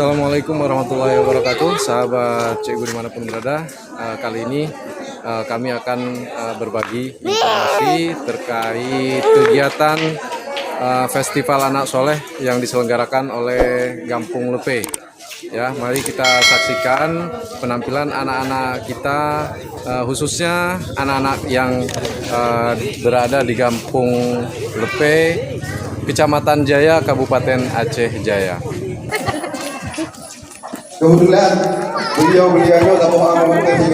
Assalamualaikum warahmatullahi wabarakatuh, sahabat cikgu dimanapun berada. Kali ini kami akan berbagi informasi terkait kegiatan Festival Anak Soleh yang diselenggarakan oleh Gampung Lepe. Ya, mari kita saksikan penampilan anak-anak kita, khususnya anak-anak yang berada di Gampung Lepe, Kecamatan Jaya, Kabupaten Aceh Jaya. Kebetulan beliau-beliau tak mau amankan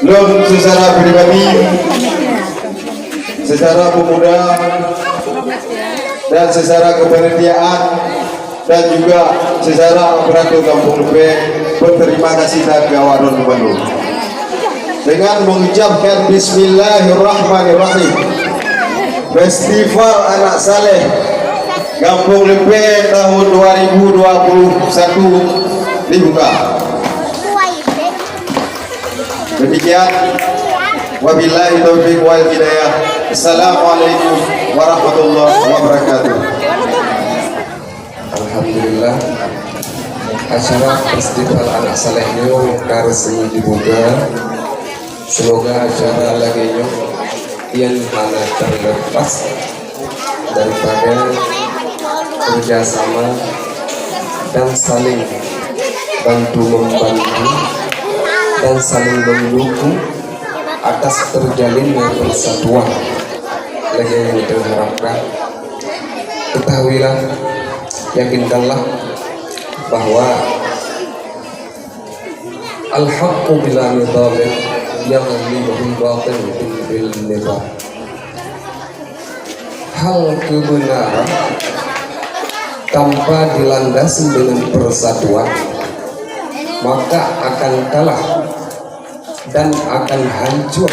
belum secara pribadi, secara pemuda, dan secara kepanitiaan, dan juga secara operator Kampung Lepe berterima kasih dan gawaron Bandung dengan mengucapkan Bismillahirrahmanirrahim. Festival Anak Saleh Gampung Lepe tahun 2021 dibuka. Demikian, wabillahi taufiq wal hidayah. Assalamualaikum warahmatullahi wabarakatuh. Alhamdulillah, acara Festival Anak Saleh resmi dibuka. Semoga acara lagi yang mana terlepas daripada kerjasama dan saling bantu-membantu dan saling mendukung atas terjalinnya persatuan lagi yang kita harapkan. Ketahuilah, yakinkanlah bahwa al-haqqu bila nidhamin yang lebih batin bil nidham. Hal kebenaran tanpa dilandasi dengan persatuan maka akan kalah dan akan hancur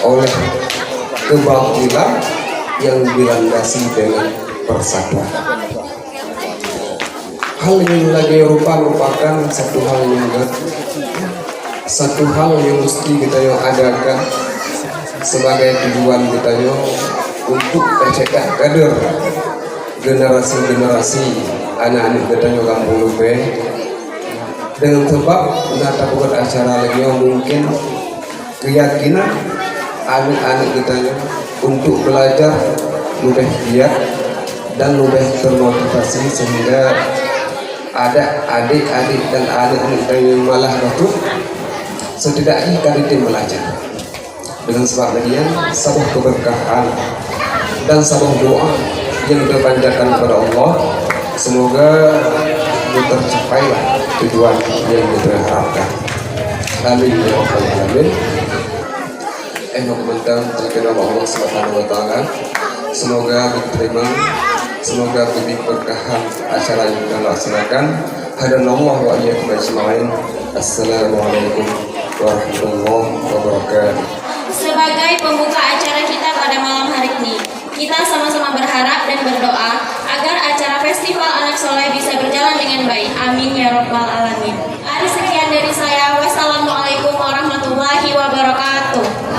oleh kebatilan yang dilandasi dengan persatuan. Hal ini lagi merupakan satu hal yang mesti kita adakan sebagai tujuan kita untuk mencetak kader generasi anak-anak kita Kampung Lepe, dengan sebab nata buat acara lagi mungkin keyakinan anak-anak kita untuk belajar lebih giat dan lebih termotivasi, sehingga ada adik-adik dan anak-anak kita yang malah betul setidaknya kali ini belajar. Dengan sebab demikian, sebuah keberkahan dan sebuah doa yang kita panjatkan kepada Allah, semoga tercapailah tujuan yang kita harapkan. Amin ya rabbal alamin. Mudah-mudahan terkena Allah Subhanahu wa taala. Semoga diterima, semoga lebih berkahan acara yang kita laksanakan. Hadanallahu wa iyyakum ajma'in. Assalamualaikum warahmatullahi wabarakatuh. Sebagai pembuka acara kita pada malam hari ini, kita sama-sama berharap dan berdoa agar acara Festival Anak Soleh bisa berjalan dengan baik. Amin ya rabbal alamin. Sekian dari saya. Wassalamualaikum warahmatullahi wabarakatuh.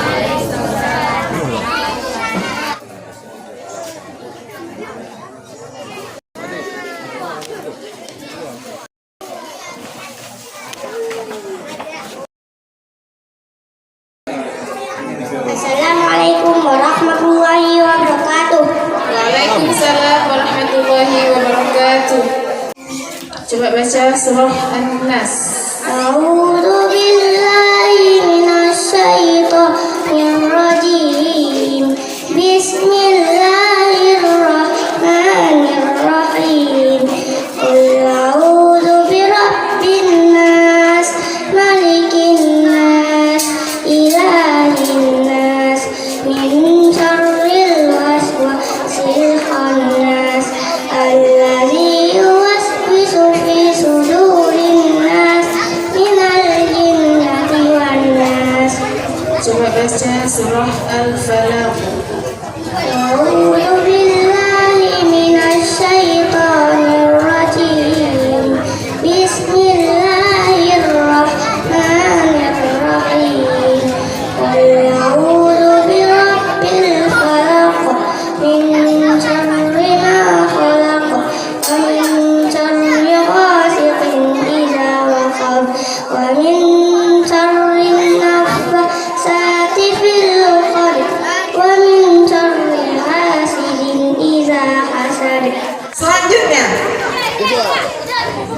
Assalamualaikum warahmatullahi wabarakatuh. Waalaikumsalam warahmatullahi wabarakatuh. Coba baca surah An-Nas. A'udzu billahi minasyaitonir rajim. Bismillahirrahmanirrahim. Qul a'udzu birabbin nas, malikin nas, ilahin nas, min syarril waswasil khannas, alladzi yuwaswisu fi sudurin nas, minal jinnati wan nas. Coba baca surah Al-Falaq. A'udzu billahi minasyaitonir rajim. Bismillahirrahmanirrahim. Qul a'udzu birabbil falaq, min syarri ma khalaq, wa min syarri selanjutnya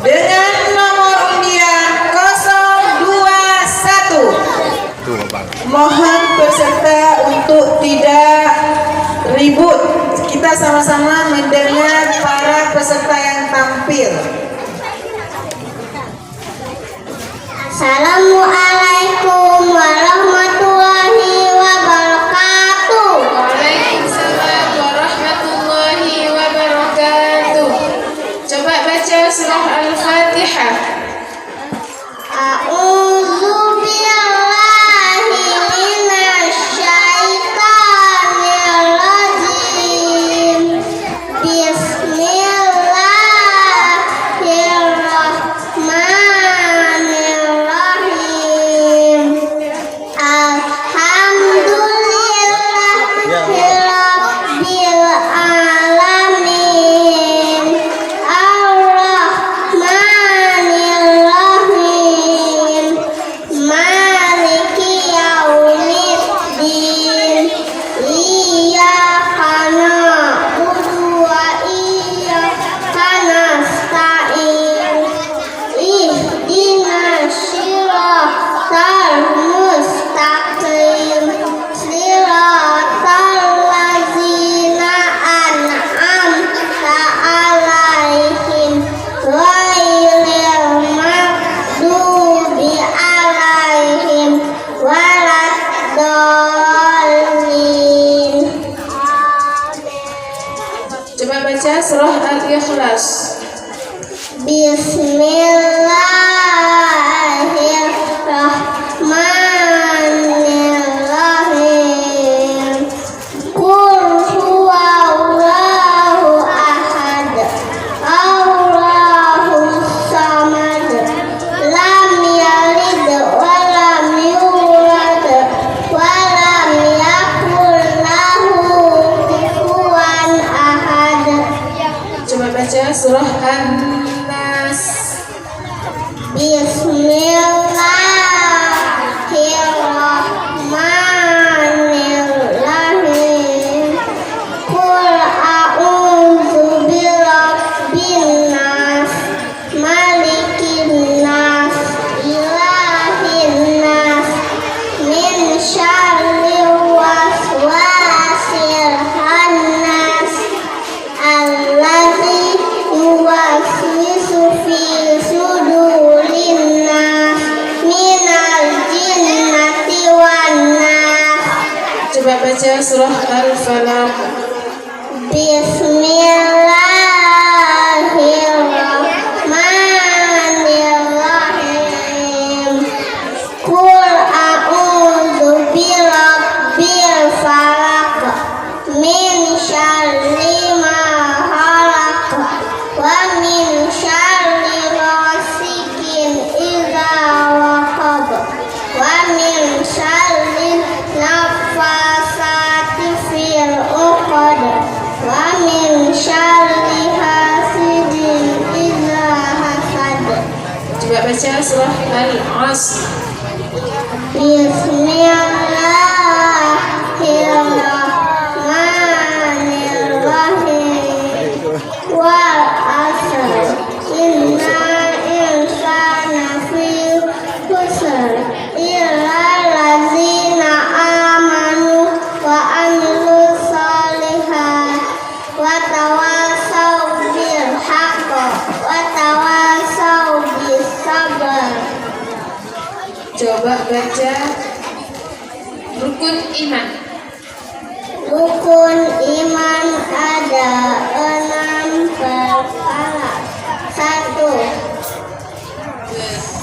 dengan nomor undian 021. Tuh Bapak. Mohon peserta untuk tidak ribut. Kita sama-sama mendengar para peserta yang tampil. Assalamualaikum warahmatullahi wabarakatuh. Waalaikumsalam warahmatullahi wabarakatuh. Coba baca surah Al-Fatihah. A'udzu billahi minasyaitonir rajim. Bismillahirrahmanirrahim. Alhamdulillahirabbil alamin. Ar-Rahmanirrahim. Maliki yaumiddin. Iyyaka na'budu wa iyyaka nasta'in. Ihdinas siratal mustaqim. Siratal ladzina an'amta 'alaihim ghairil maghdubi 'alaihim waladdallin. Coba baca surah Al-Ikhlas. Bismillahirrahmanirrahim. Qul huwallahu ahad. Allahus samad. Lam yalid wa lam yulad wa lam yakul lahu kufuwan ahad. Coba baca surah An-Nas. Bismillahirrahmanirrahim. Qul a'udzu birabbin nas, malikin nas, ilahin nas, min syarril waswasil khannas, allazi yuwaswisu fi sudurin nas, minal jinnati wan nas. Coba baca surah Al-Falaq. Bismillahirrahmanirrahim. Qul a'udzu birabbil falaq, min syarri ma khalaq, wa min syarri ghasikin idza waqab, wa min syarri nafasati fil uqad, wa min syarri hasidin idza hasad. Coba baca surah Al-Asr. Bismillahirrahmanirrahim. Wal asr. Innal insana fi khusr. Illa allazina amanu wa amilus solihat wa tawasaw bil haqq wa tawasaw bis sabr. Coba baca rukun iman. Rukun iman ada 6 perkara. 1.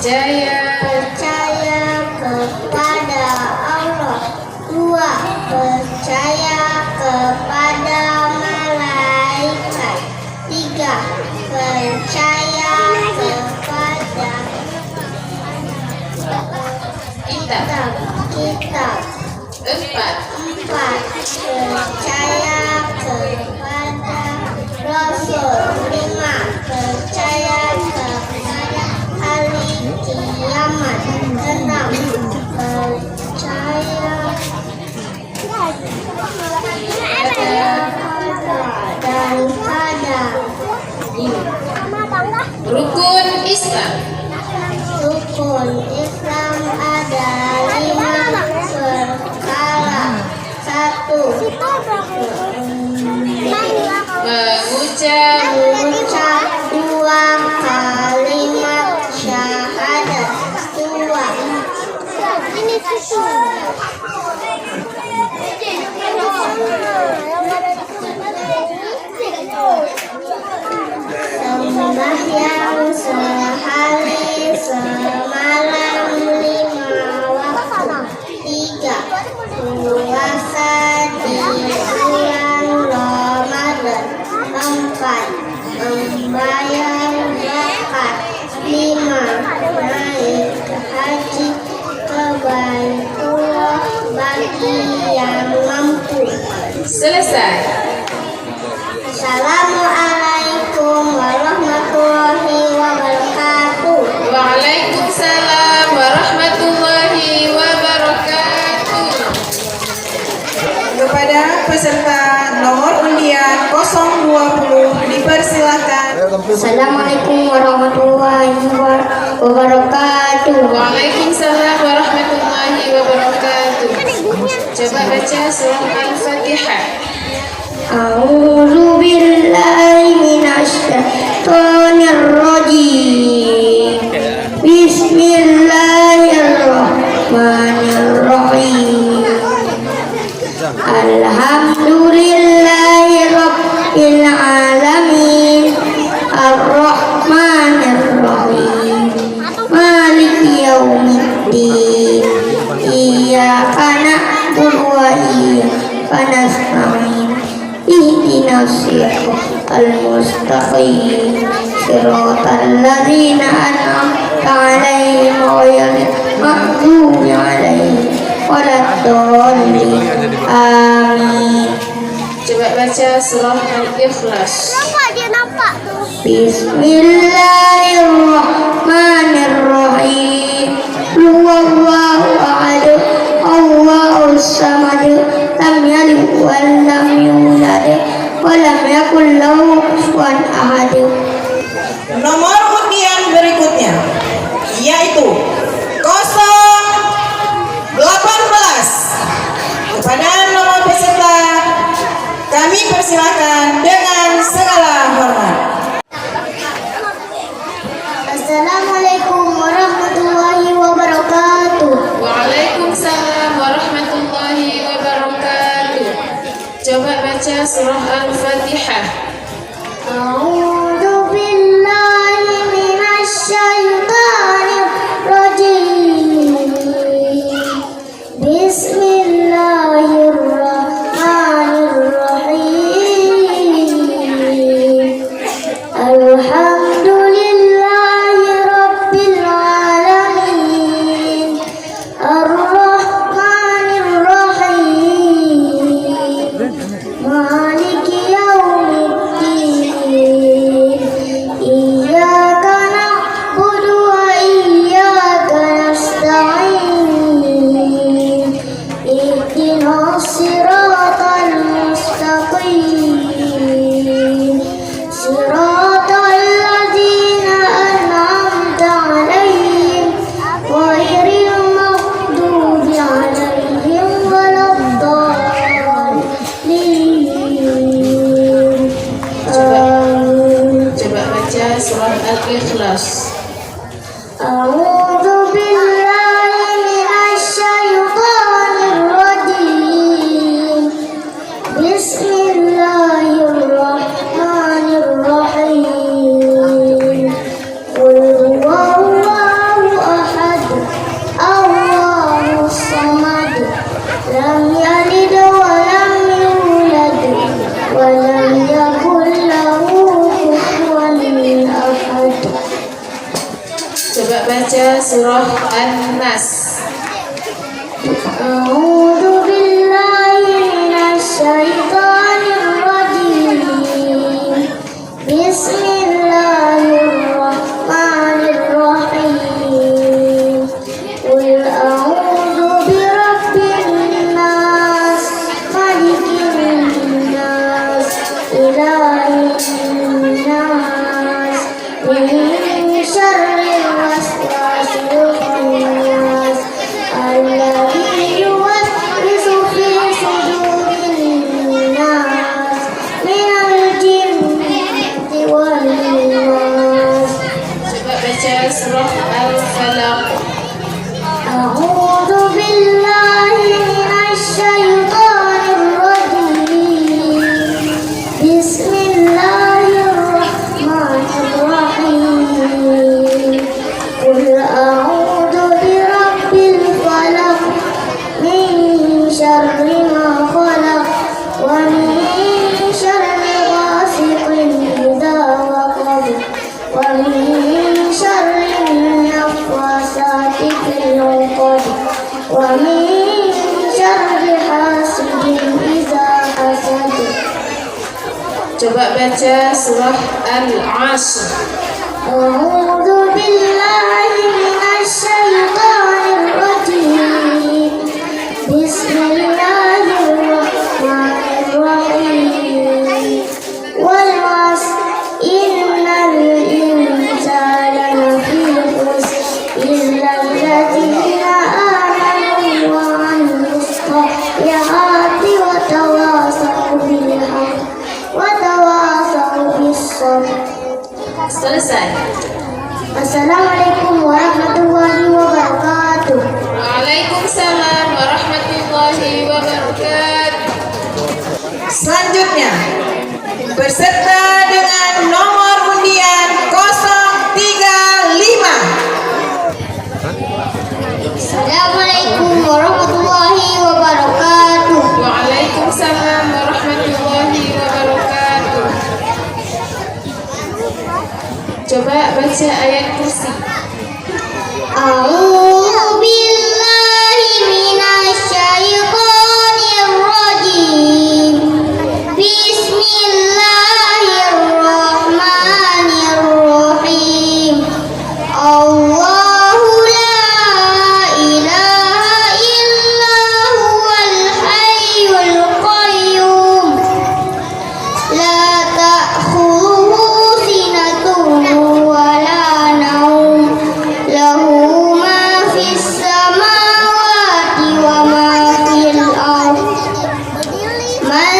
Percaya kepada Allah. 2. Percaya kepada malaikat. 3. Percaya kepada kitab. 4. Percaya kepada Rasul. 5. Percaya kepada hari kiamat. 6. Percaya dan qadar. Islam. Rukun Islam ada 5 perkara. 1. Mengucap 2 kalimat syahadat. 2. Ini susu. Sembahyang sehari semalam 5 waktu. 3. Puasa di bulan Ramadan. 4. Membayar zakat. 5. Naik haji ke Baitullah bagi yang mampu. Selesai. Assalamualaikum warahmatullahi wabarakatuh. Waalaikumsalam warahmatullahi wabarakatuh. Kepada peserta nomor undian 020 dipersilakan. Assalamualaikum warahmatullahi wabarakatuh. Waalaikumsalam warahmatullahi wabarakatuh. Coba baca surah Al-Fatihah. A'udzu billahi minasyaitonir rajim. Bismillahirrahmanirrahim. Alhamdulillahi rabbil alamin. Ar-Rahmanir-Rahim. Maliki yaumiddin. Iyyaka na'budu wa iyyaka nasta'in. Ihdinas siratal mustaqim. Siratal ladzina an'amta 'alaihim ghairil maghdubi 'alaihim waladdallin. Amin. Coba baca surah Al-Ikhlas. Bismillahirrahmanirrahim. Huwallahu ahad. Allahus samad. Lam yalid wa lam yulad wa lam yakul lahu kufuwan ahad. Nomor undian berikutnya yaitu 018. Kepada nomor peserta kami persilakan dengan segala hormat. Assalamualaikum warahmatullahi wabarakatuh. Waalaikumsalam warahmatullahi wabarakatuh. Coba baca surah Al-Fatihah. A'udzu billahi minasyaitonir rajim. Bismillahirrahmanirrahim. Alhamdulillahi rabbil alamin. Ar-Rahmanir-Rahim. Maliki yaumiddin. Iyyaka na'budu wa iyyaka nasta'in. Ihdinas siratal mustaqim. Siratal ladzina an'amta 'alaihim ghairil maghdubi 'alaihim waladdallin. Amin. Coba baca surah Al-Ikhlas. A'udzu billahi minasyaitonir rajim. Bismillahirrahmanirrahim. Qul huwallahu ahad. Allahus samad. Lam yalid wa lam yulad wa lam yakul lahu kufuwan ahad. Coba baca surah An-Nas. A'udzu billahi minasyaitonir rajim. Bismillahirrahmanirrahim. Qul a'udzu birabbin nas, malikin nas, ilahin nas, min syarri baca surah Al-Asr. أعوذ بالله من الشيطان الرجيم بسم الله الرحمن الرحيم والعصر إن الإنسان لفي خسر إلا الذين آمنوا وعملوا الصالحات وتواصوا بالحق وتواصوا بالصبر. Selesai. Assalamualaikum warahmatullahi wabarakatuh. Waalaikumsalam warahmatullahi wabarakatuh. Selanjutnya, beserta dengan nomor undian 035. Assalamualaikum warahmatullahi wabarakatuh. Waalaikumsalam warahmatullahi wabarakatuh. Coba baca ayat kursi. A'udzu billahi minasy syaithanir rajim. Bismillahirrahmanirrahim. Allahu la ilaha illa huwal hayyul qayyum. La ta'khudhuhu sinatun wa la nawm. Lahu ma fis samawati wa ma fil ardh. Man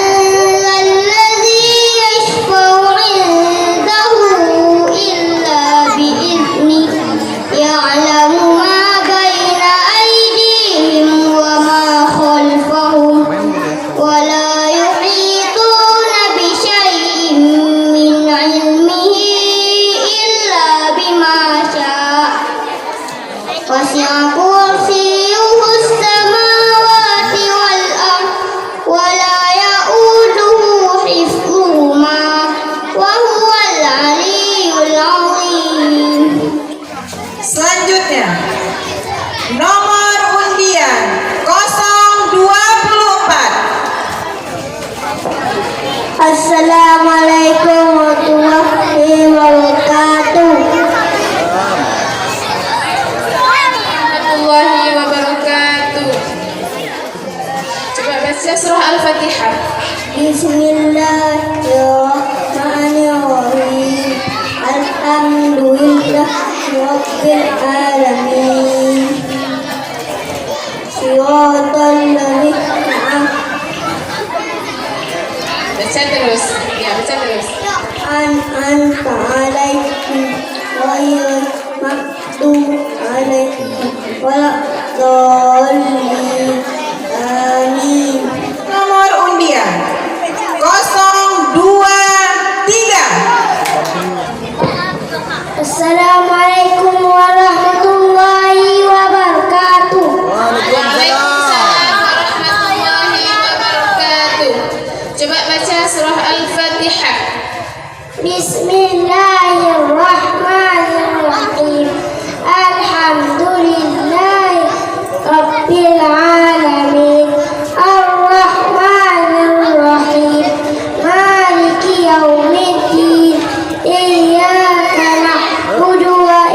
alladhi yashfa'u 'indahu illa bi'idhnih. Ya'lamu ma baina aydihim wa ma khalfahum. Wa la yuhituna bi syai'in min 'ilmihi illa bima syaa'. Wasi'a kursiyyuhus samawati wal ardh wa la ya'uduhu hifdhuhuma wa huwal 'aliyyul 'azim. Selanjutnya, nomor undian 024. Assalamualaikum warahmatullahi wabarakatuh. Warahmatullahi wabarakatuh. Coba baca surah Al-Fatihah. Bismillahirrahmanirrahim. Alhamdulillahi rabbil alamin. Shiratal ladzina Baca terus. Ya, baca terus. an'amta 'alaihim ghairil maghdubi 'alaihim waladdallin. Amin. Nomor undian 023. Assalamualaikum warahmatullahi wabarakatuh. Waalaikumsalam warahmatullahi wabarakatuh. Coba baca surah Al-Fatihah. Bismillahirrahmanirrahim. Alhamdulillahi rabbil alamin. Ar-Rahmanir-Rahim. Maliki yaumiddin. Iyyaka na'budu wa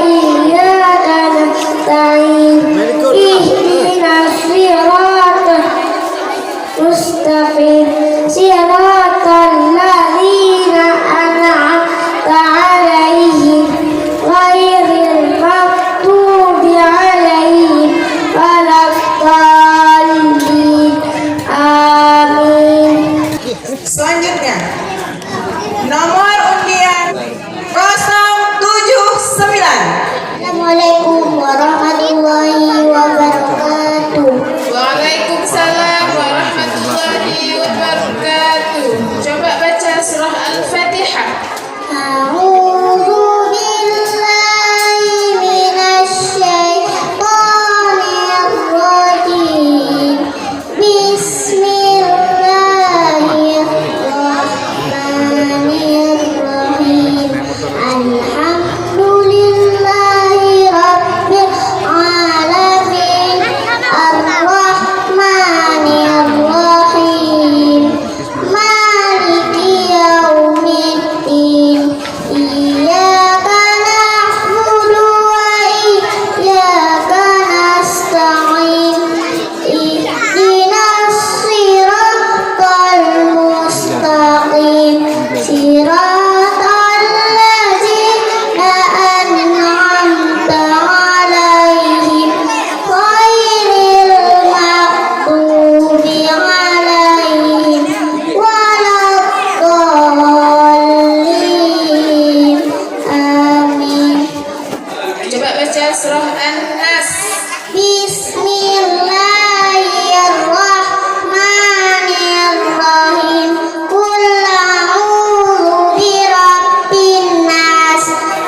surah An-Nas. Bismillahirrahmanirrahim. Qul a'udzu birabbin nas,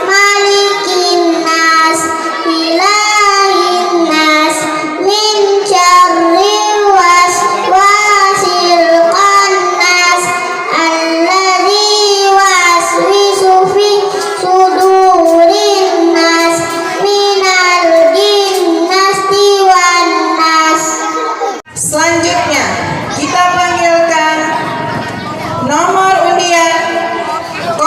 malikin nas, ilahin nas, min syarril waswasil khannas, alladzi waswisu fi sudurin nas, minal jinnati wan nas. Selanjutnya kita panggilkan nomor undian 026.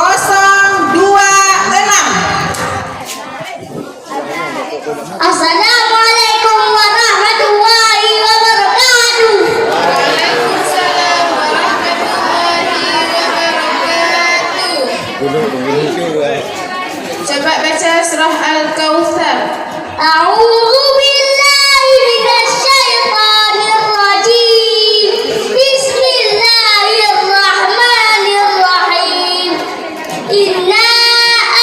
Assalamualaikum warahmatullahi wabarakatuh. Waalaikumsalam warahmatullahi wabarakatuh. Coba baca surah Al-Kautsar. A'udzu billahi minasy syaithanir rajim. Bismillahirrahmanirrahim. Inna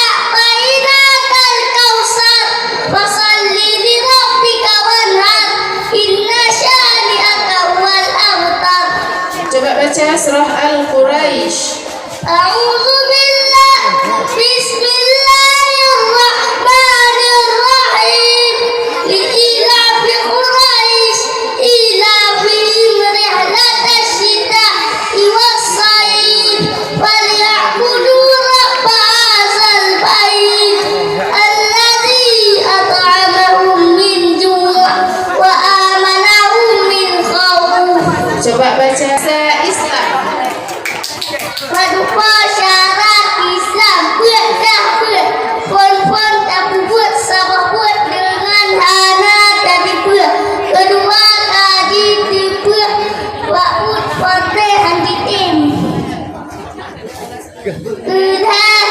a'tainakal kautsar fashalli li rabbika wanhar. Inna syani'aka wal abtar. Coba baca surah Al-Quraisy. A'udzu billahi Bismillahirrahmanirrahim. Li'ilafi Quraisy ilafihim rihlatash syita'i was-sayf falyabudu rabb hadzal bait alladzi at'amahum min ju' wa amanahum min khauf. Coba baca Islam. Paduka syarat Islam buat dah buat fon tapi buat sabah buat dengan hana tadi buat kedua tadi buat buat partai anti tim udah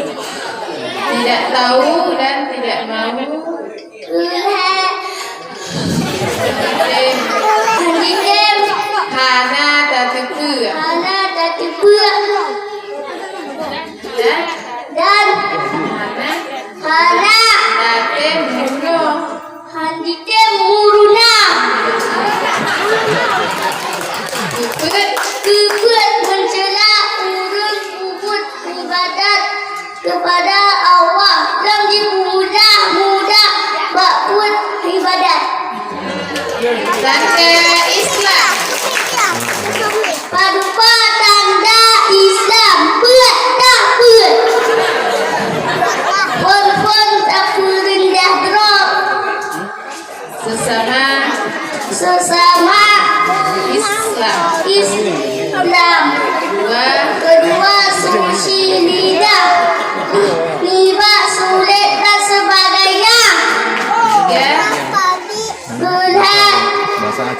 Tidak tahu dan tidak mau. udah anti tim Hana tadi pura. hana tadi buat dan hana Tadi bunuh. anti tim muruna Kebut mencela urus ubud ibadat kepada Allah dan dimudah bakut ibadat. Tanda Islam. Paduka tanda Islam buat tak buat. Pon tak rendah drop Sesama sesama Islam. kedua suci lidah riba sulit dan sebagainya Tuhan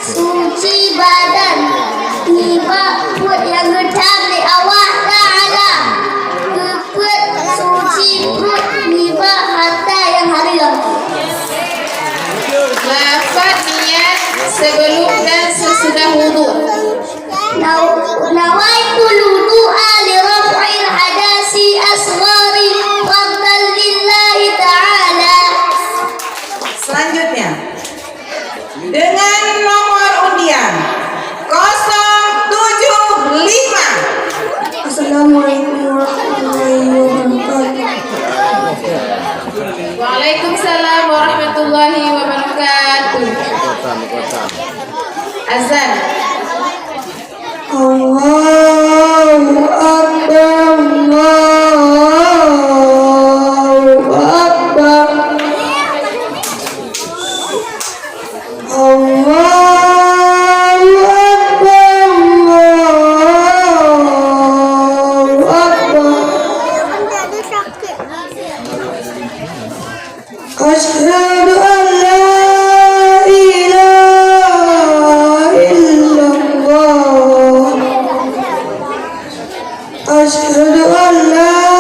suci badan riba put yang gedam di Allah Ta'ala keput suci put riba harta yang haram Lafaz niat sebelum dan sesudah wudu. Nawaitul wudu'a li raf'il hadasi asghari fadlan lillahi ta'ala. Selanjutnya dengan nomor undian 075. Assalamualaikum warahmatullahi wabarakatuh. Waalaikumsalam warahmatullahi wabarakatuh. Azan. Allahu Akbar, Allahu Akbar, Allahu Akbar, Allahu Akbar. Asyhadu an la ilaha illallah. Asyhadu an la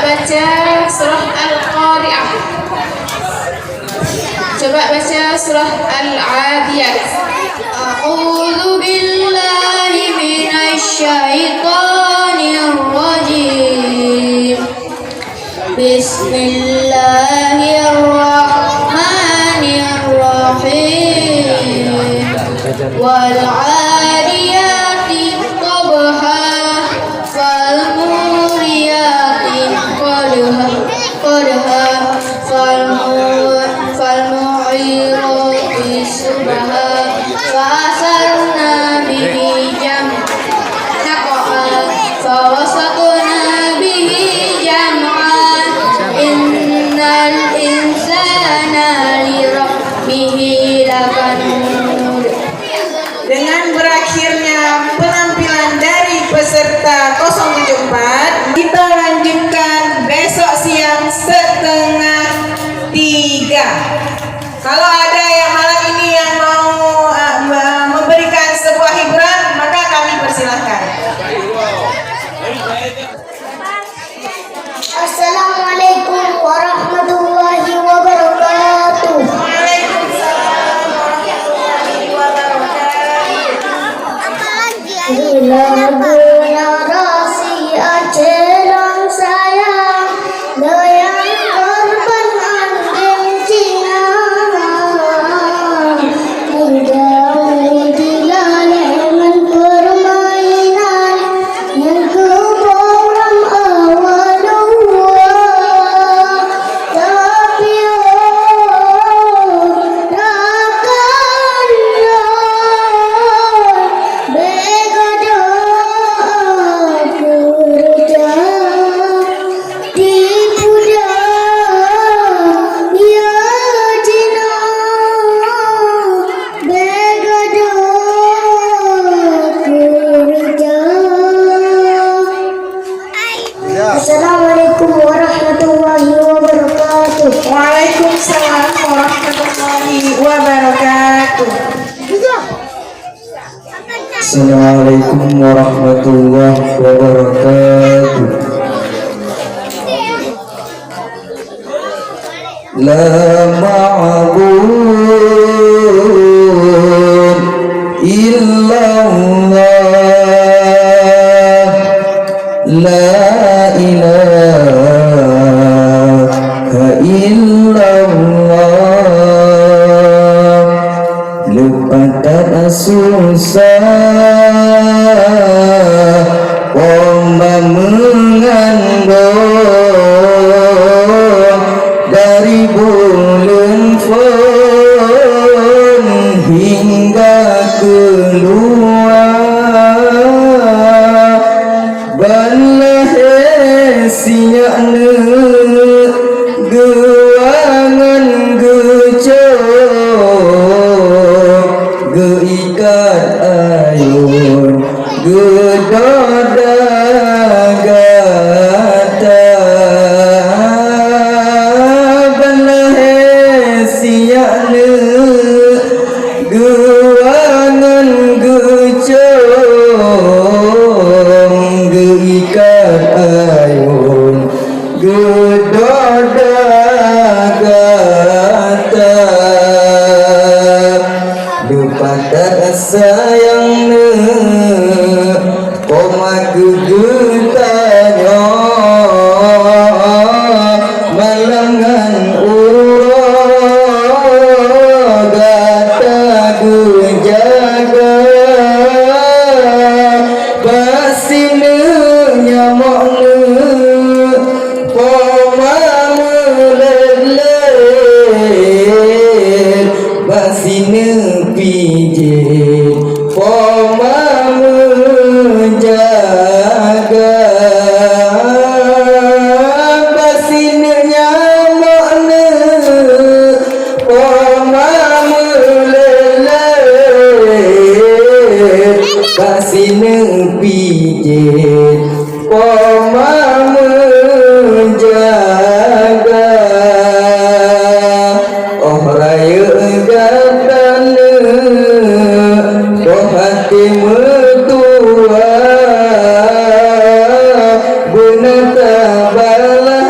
baca surah Al-Qari'ah. Coba baca surah Al-Adiyat. A'udzu billahi minasyaitonir rajim. Bismillahirrahmanirrahim. Wal 'adiyati qabha fal muriyati qadha fal mu'irati subha fasarna bihi jam'a fawasatna bihi jam'a innal insana li rabbihi lakanud. Dengan berakhirnya penampilan dari peserta 074, kita lanjutkan besok siang 2:30. Kalau ada yang malam ini yang mau memberikan sebuah hiburan, maka kami persilahkan. Assalamualaikum warahmatullahi wabarakatuh. Waalaikumsalam warahmatullahi wabarakatuh. Lagunya rahasia celang sayang, goyang korban anjing Cina, menjauhi dilalaikan permainan yang keboram awal dua. Tapi Assalamualaikum warahmatullahi wabarakatuh. Waalaikumsalam warahmatullahi wabarakatuh. Assalamualaikum warahmatullahi wabarakatuh. La ma'bud illallah, la ilaha illallah. Lepas tak susah Oma mengandung dari bulan Fon hingga keluar balah sinyakna gewangan gecok geikat ayun gedoda gata balah sinyakna gewangan gecok geikat ayun gedoda gata Lupakan sayangna koma gegetanya malangan urang gata gejaga basina nyamokna koma meleleh basina pijit koma menjaga basina nyamokna koma meleleh basina pijit koma menjaga oh raya gadana oh hati mertua benata bala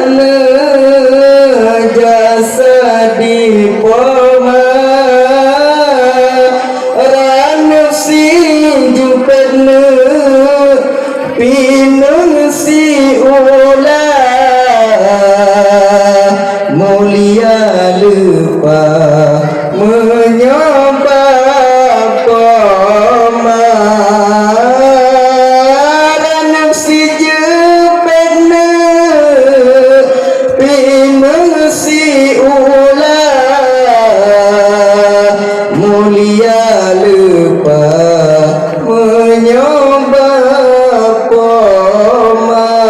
menyembah pemaran si jepene pinesi ulah mulia lupa menyembah pemaran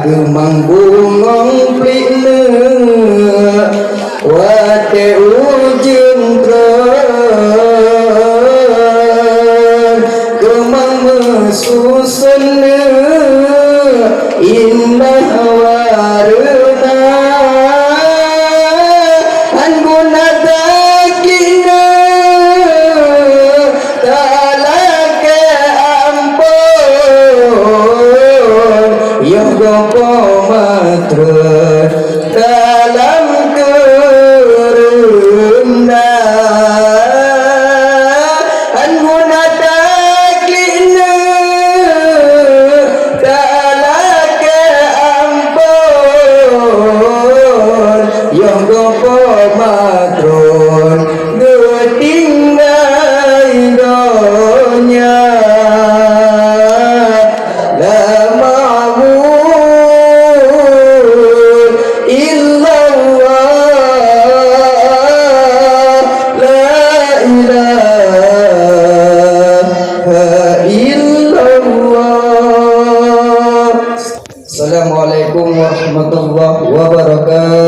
gemang bungong plikne wate ujung tren gemang mesusun indah warna anguna dakina talake ampun yoga pomatren dalam kerunda anguna dakina talake ampun yoga pomatren getinggai donya la ma'bud illallah la ilaha illallah. Assalamualaikum warahmatullahi wabarakatuh.